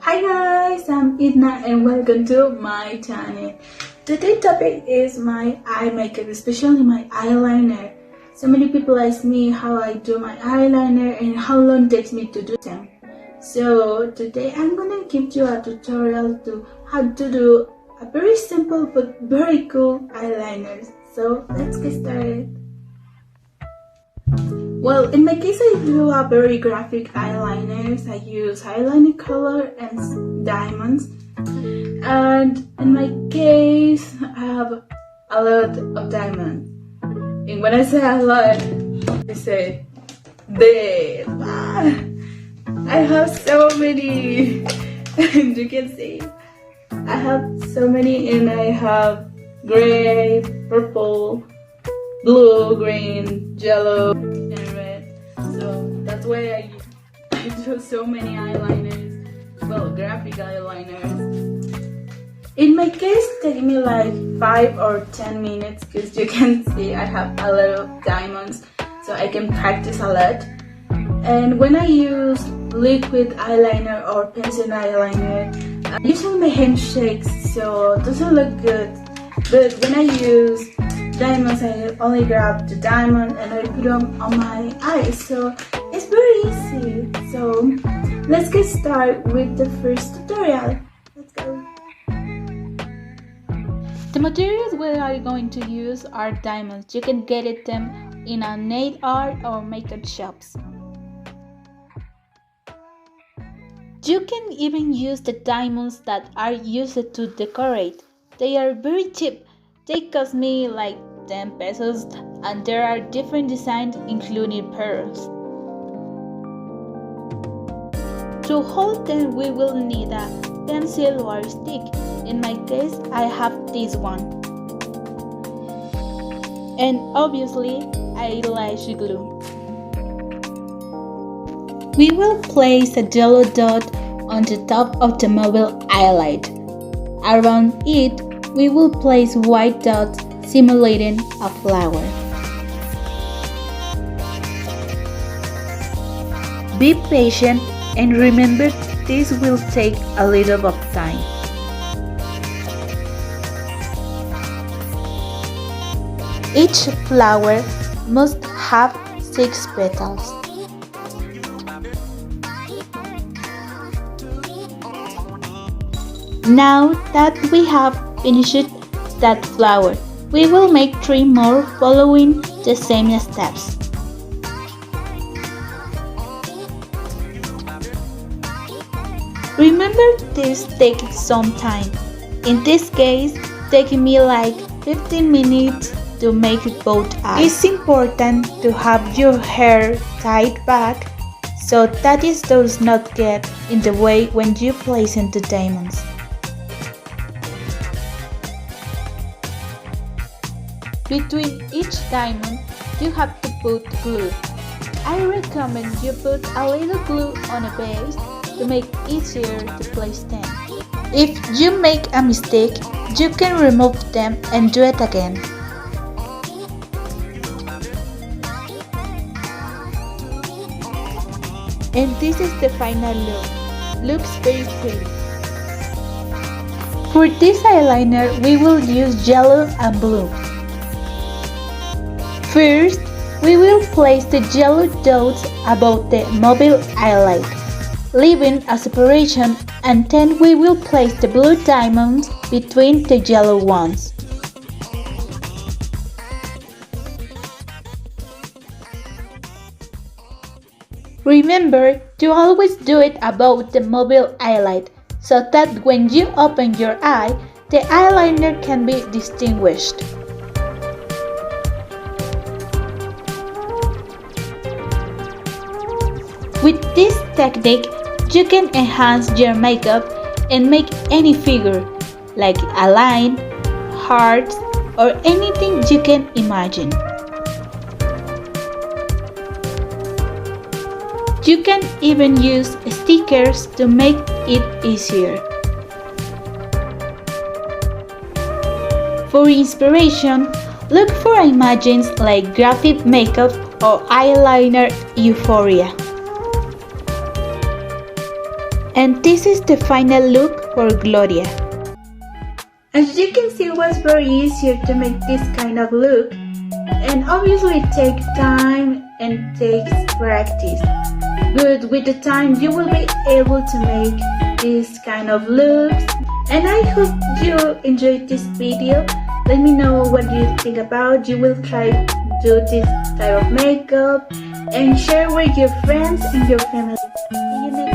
Hi guys, I'm Idna and welcome to my channel. Today's topic is my eye makeup, especially my eyeliner. So many people ask me how I do my eyeliner and how long it takes me to do them. So today I'm gonna give you a tutorial to how to do a very simple but very cool eyeliner. So let's get started. Well, in my case, I do a very graphic eyeliners. I use eyeliner color and diamonds. And in my case, I have a lot of diamonds. And when I say a lot, I say this. I have so many. You can see. I have so many, and I have gray, purple, blue, green, yellow, and red. So that's why I do so many eyeliners. Well, graphic eyeliners. In my case, it takes me like 5 or 10 minutes because you can see I have a lot of diamonds, so I can practice a lot. And when I use liquid eyeliner or pencil eyeliner, usually my hand shakes, so it doesn't look good. But when I use diamonds, I only grab the diamond and I put them on my eyes, so it's very easy. So let's get started with the first tutorial. Let's go. The materials we are going to use are diamonds. You can get them in a nail art or makeup shops. You can even use the diamonds that are used to decorate. They are very cheap. They cost me like 10 pesos and there are different designs including pearls. To hold them we will need a pencil or stick. In my case I have this one. And obviously eyelash glue. We will place a yellow dot on the top of the mobile highlight. Around it we will place white dots simulating a flower. Be patient and remember this will take a little of time. Each flower must have 6 petals. Now that we have finished that flower, we will make 3 more following the same steps. Remember this takes some time. In this case, taking me like 15 minutes to make both eyes. It's important to have your hair tied back so that it does not get in the way when you place in the diamonds. Between each diamond, you have to put glue. I recommend you put a little glue on a base to make it easier to place them. If you make a mistake, you can remove them and do it again. And this is the final look. Looks very pretty. For this eyeliner, we will use yellow and blue. First, we will place the yellow dots above the mobile highlight, leaving a separation, and then we will place the blue diamonds between the yellow ones. Remember to always do it above the mobile highlight so that when you open your eye, the eyeliner can be distinguished. With this technique, you can enhance your makeup and make any figure, like a line, hearts, or anything you can imagine. You can even use stickers to make it easier. For inspiration, look for images like graphic makeup or eyeliner euphoria. And this is the final look for Gloria. As you can see, it was very easier to make this kind of look, and obviously it takes time and takes practice. But with the time you will be able to make this kind of looks. And I hope you enjoyed this video. Let me know what you think about. You will try to do this type of makeup and share with your friends and your family. See you next